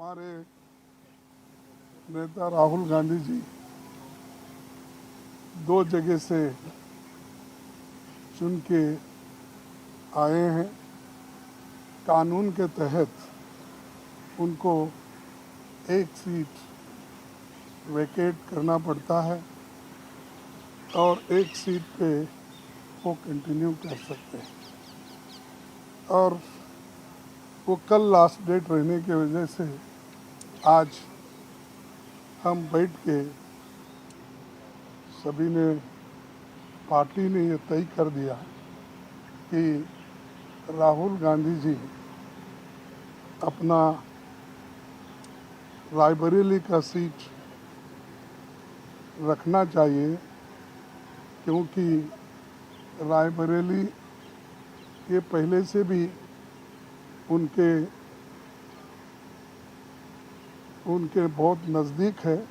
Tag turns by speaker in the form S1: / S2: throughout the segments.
S1: हमारे नेता राहुल गांधी जी दो जगह से चुन के आए हैं। कानून के तहत उनको एक सीट वैकेट करना पड़ता है और एक सीट पे वो कंटिन्यू कर सकते हैं, और वो कल लास्ट डेट रहने की वजह से आज हम बैठ के सभी ने, पार्टी ने ये तय कर दिया कि राहुल गांधी जी अपना रायबरेली का सीट रखना चाहिए, क्योंकि रायबरेली ये पहले से भी उनके बहुत नज़दीक है।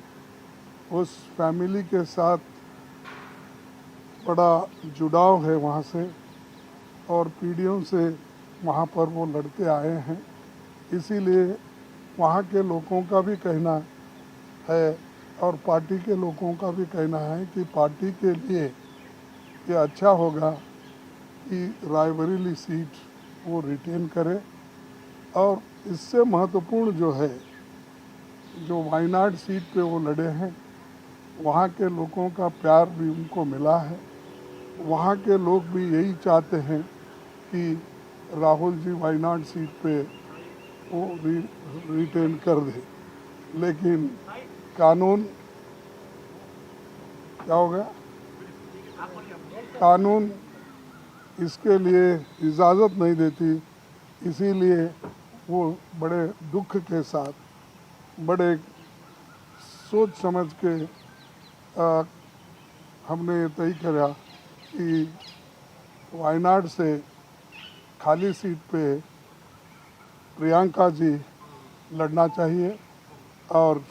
S1: उस फैमिली के साथ बड़ा जुड़ाव है वहाँ से, और पीढ़ियों से वहाँ पर वो लड़ते आए हैं। इसीलिए वहाँ के लोगों का भी कहना है और पार्टी के लोगों का भी कहना है कि पार्टी के लिए ये अच्छा होगा कि रायबरेली सीट वो रिटेन करे। और इससे महत्वपूर्ण जो है, जो वायनाड सीट पे वो लड़े हैं, वहाँ के लोगों का प्यार भी उनको मिला है। वहाँ के लोग भी यही चाहते हैं कि राहुल जी वायनाड सीट पे वो रिटेन कर दे। लेकिन कानून क्या हो गया, कानून इसके लिए इजाज़त नहीं देती। इसीलिए वो बड़े दुख के साथ, बड़े सोच समझ के हमने ये तय करा कि वायनाड से खाली सीट पे प्रियंका जी लड़ना चाहिए। और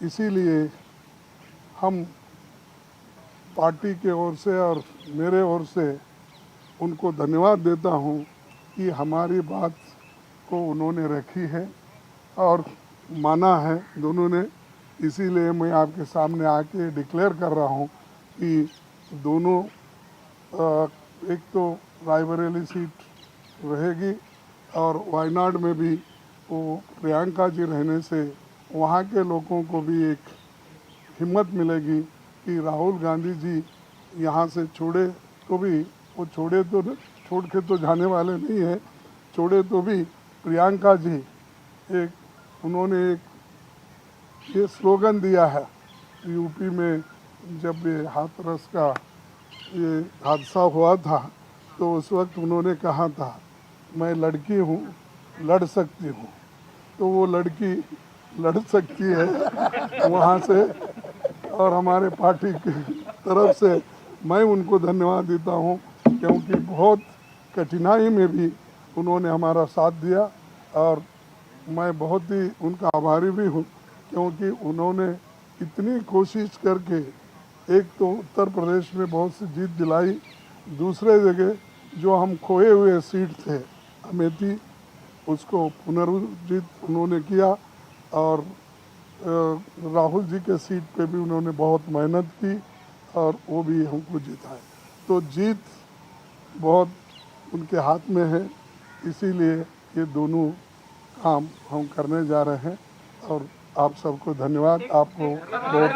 S1: इसीलिए हम पार्टी के ओर से और मेरे ओर से उनको धन्यवाद देता हूँ कि हमारी बात को उन्होंने रखी है और माना है दोनों ने। इसीलिए मैं आपके सामने आके डिक्लेयर कर रहा हूँ कि दोनों, एक तो रायबरेली सीट रहेगी और वायनाड में भी वो प्रियंका जी रहने से वहाँ के लोगों को भी एक हिम्मत मिलेगी कि राहुल गांधी जी यहाँ से छोड़े तो भी, वो छोड़ के तो जाने वाले नहीं है, छोड़े तो भी प्रियंका जी उन्होंने एक ये स्लोगन दिया है यूपी में। जब ये हाथरस का ये हादसा हुआ था तो उस वक्त उन्होंने कहा था, मैं लड़की हूँ, लड़ सकती हूँ। तो वो लड़की लड़ सकती है वहाँ से, और हमारे पार्टी की तरफ से मैं उनको धन्यवाद देता हूँ, क्योंकि बहुत कठिनाई में भी उन्होंने हमारा साथ दिया। और मैं बहुत ही उनका आभारी भी हूँ, क्योंकि उन्होंने इतनी कोशिश करके एक तो उत्तर प्रदेश में बहुत सी जीत दिलाई, दूसरे जगह जो हम खोए हुए सीट थे अमेठी, उसको पुनर्जीत उन्होंने किया। और राहुल जी के सीट पे भी उन्होंने बहुत मेहनत की और वो भी हमको जिताए। तो जीत बहुत उनके हाथ में है। इसीलिए ये दोनों काम हम करने जा रहे हैं। और आप सबको धन्यवाद। आपको बहुत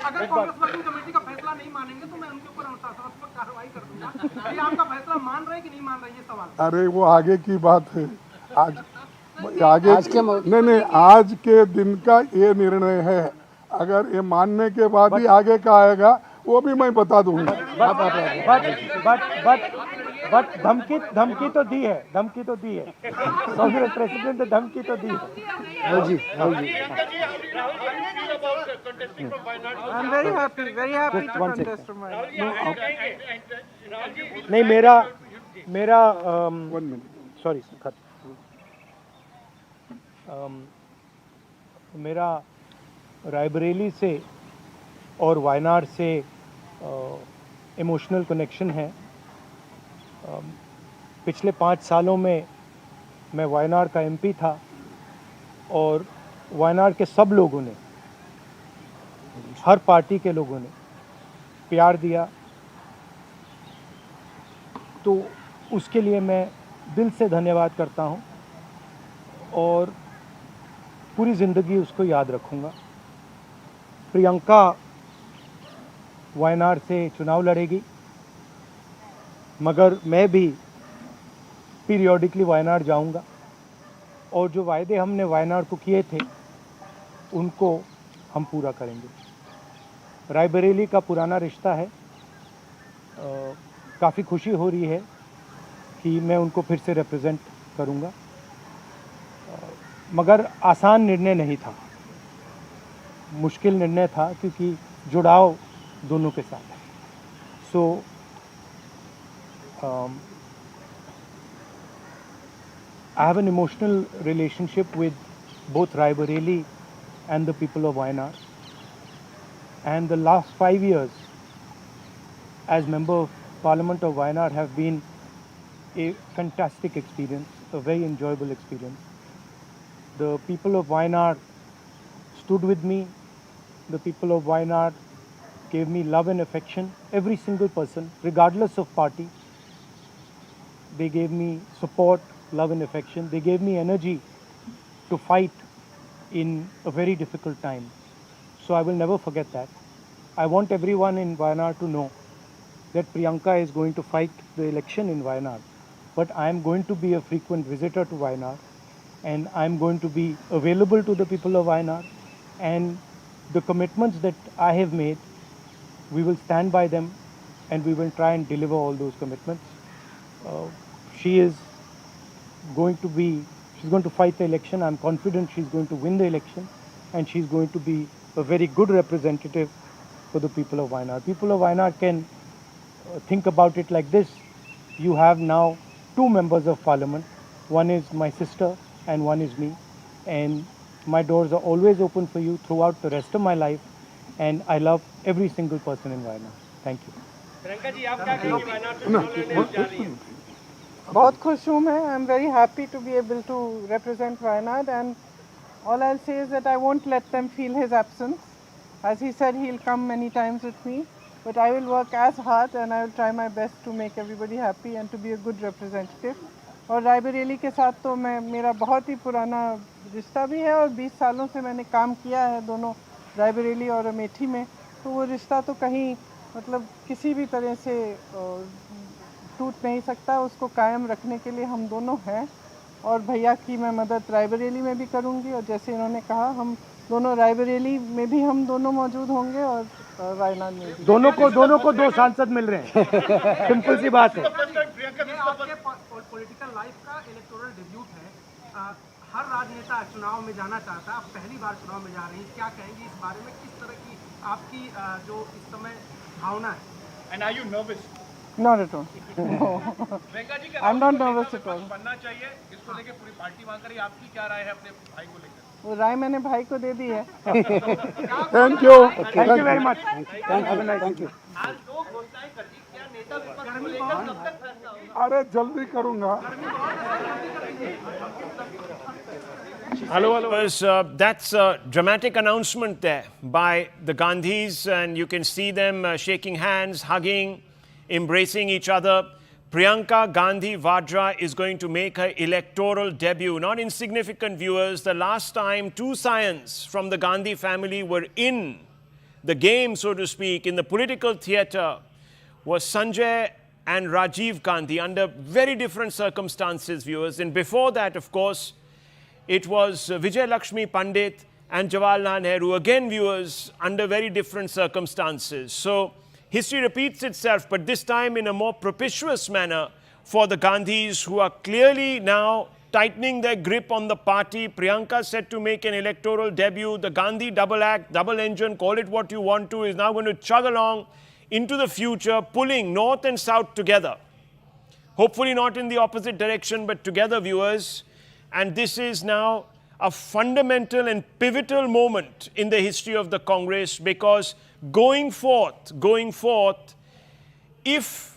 S2: अगर कांग्रेस वर्किंग कमेटी का फैसला नहीं मानेंगे तो मैं उनके ऊपर अनुशासनात्मक कार्रवाई कर दूंगा। ये आपका फैसला मान रहे हैं कि नहीं मान रहे हैं, ये सवाल।
S1: अरे वो आगे की बात है। नहीं, आज के दिन का ये निर्णय है। अगर ये मानने के बाद ही आगे का आएगा वो भी मैं बता दूंगा।
S3: बट धमकी तो दी है, कांग्रेस प्रेसिडेंट ने धमकी तो दी है। जी
S2: I am very happy to contest
S3: नहीं, मेरा सॉरी मेरा रायबरेली से और वायनाड से इमोशनल कनेक्शन है। पिछले 5 सालों में मैं वायनाड का एमपी था और वायनाड के सब लोगों ने, हर पार्टी के लोगों ने प्यार दिया, तो उसके लिए मैं दिल से धन्यवाद करता हूं और पूरी ज़िंदगी उसको याद रखूंगा। प्रियंका वायनाड से चुनाव लड़ेगी, मगर मैं भी पीरियोडिकली वायनाड जाऊंगा और जो वायदे हमने वायनाड को किए थे उनको हम पूरा करेंगे। रायबरेली का पुराना रिश्ता है, काफ़ी खुशी हो रही है कि मैं उनको फिर से रिप्रेजेंट करूंगा, मगर आसान निर्णय नहीं था, मुश्किल निर्णय था क्योंकि जुड़ाव दोनों के साथ है। सो I have an emotional relationship with both Raebareli and the people of Wayanad. And the last 5 years as Member of Parliament of Wayanad have been a fantastic experience, a very enjoyable experience. The people of Wayanad stood with me. The people of Wayanad gave me love and affection, every single person, regardless of party. They gave me support, love and affection. They gave me energy to fight in a very difficult time. So I will never forget that. I want everyone in Wayanad to know that Priyanka is going to fight the election in Wayanad, but I am going to be a frequent visitor to Wayanad, and I am going to be available to the people of Wayanad, and the commitments that I have made, we will stand by them and we will try and deliver all those commitments. She's going to fight the election. I'm confident she's going to win the election, and she's going to be a very good representative for the people of Wayanad. People of Wayanad can think about it like this. You have now 2 members of parliament. One is my sister and one is me. And my doors are always open for you throughout the rest of my life. And I love every single person in Wayanad. Thank you.
S2: Priyanka ji, आप क्या कहेंगे वायनाड से चुनाव लड़ने जा रही हैं?
S4: बहुत खुश हूँ मैं. I am very happy to be able to represent Wayanad, and all I'll say is that I won't let them feel his absence. As he said, he'll come many times with me, but I will work as hard and I will try my best to make everybody happy and to be a good representative. और रायबरेली के साथ तो मेरा बहुत ही पुराना रिश्ता भी है और 20 सालों से मैंने काम किया है दोनों रायबरेली और अमेठी में, तो वो रिश्ता तो कहीं मतलब किसी भी तरह से टूट नहीं सकता. उसको कायम रखने के लिए हम दोनों हैं और भैया की मैं मदद रायबरेली में भी करूंगी, और जैसे इन्होंने कहा हम दोनों रायबरेली में भी हम दोनों मौजूद होंगे और वायनाड में भी.
S3: दोनों को 2 सांसद मिल रहे हैं. सिंपल सी बात है.
S2: ये आपके पॉलिटिकल लाइफ का इलेक्टोरल डिब्यूट है. हर राजनेता चुनाव में जाना चाहता है, आप पहली बार चुनाव में जा रही हैं, क्या कहेंगी इस बारे में? किस तरह की आपकी जो इस समय भावना है? And are you nervous?
S4: Not at all.
S2: Priyanka ji,
S4: I'm not nervous at all.
S2: बनना चाहिए, इसको लेके पूरी पार्टी मांग रही है, आपकी क्या राय है अपने भाई को लेकर?
S4: वो राय मैंने भाई को दे दी है.
S1: Thank you
S3: very much.
S1: Thank you.
S2: आज लोग घोषणाएं कर दी, क्या नेता विपक्ष को लेकर कब तक फैसला होगा?
S1: अरे जल्दी करूंगा.
S5: That's a dramatic announcement there by the Gandhis, and you can see them shaking hands, hugging, embracing each other. Priyanka Gandhi Vadra is going to make her electoral debut. Not insignificant, viewers. The last time 2 scions from the Gandhi family were in the game, so to speak, in the political theatre, was Sanjay and Rajiv Gandhi under very different circumstances, viewers. And before that, of course, it was Vijay Lakshmi Pandit and Jawaharlal Nehru, again, viewers, under very different circumstances. So history repeats itself, but this time in a more propitious manner for the Gandhis, who are clearly now tightening their grip on the party. Priyanka set to make an electoral debut. The Gandhi double act, double engine, call it what you want to, is now going to chug along into the future, pulling north and south together. Hopefully not in the opposite direction, but together, viewers. And this is now a fundamental and pivotal moment in the history of the Congress, because going forth, if